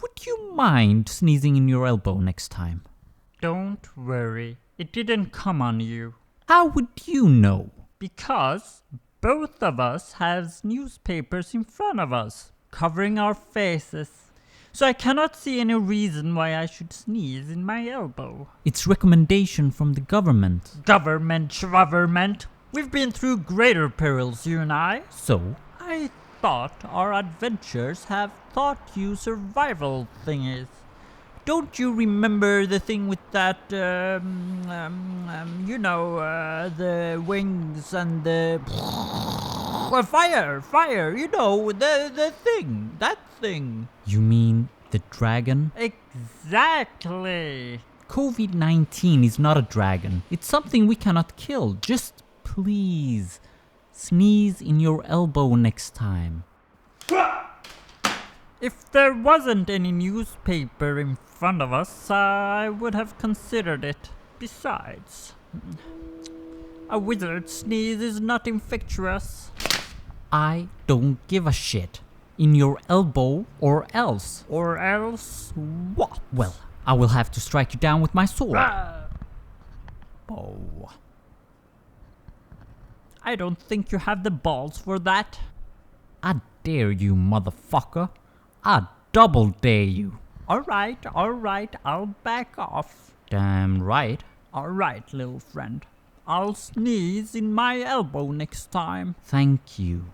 Would you mind sneezing in your elbow next time? Don't worry, it didn't come on you. How would you know? Because both of us have newspapers in front of us, covering our faces. So I cannot see any reason why I should sneeze in my elbow. It's recommendation from the government. Government. We've been through greater perils, you and I. So? I thought our adventures have taught you survival thingies. Don't you remember the thing with that, the wings and the... fire, you know, the thing, that thing. You mean the dragon? Exactly. COVID-19 is not a dragon. It's something we cannot kill. Just please sneeze in your elbow next time. If there wasn't any newspaper in front of us, I would have considered it. Besides, a wizard sneeze is not infectious. I don't give a shit. In your elbow or else. Or else what? Well, I will have to strike you down with my sword. Oh. I don't think you have the balls for that. I dare you, motherfucker. I double dare you. Alright, I'll back off. Damn right. Alright, little friend. I'll sneeze in my elbow next time. Thank you.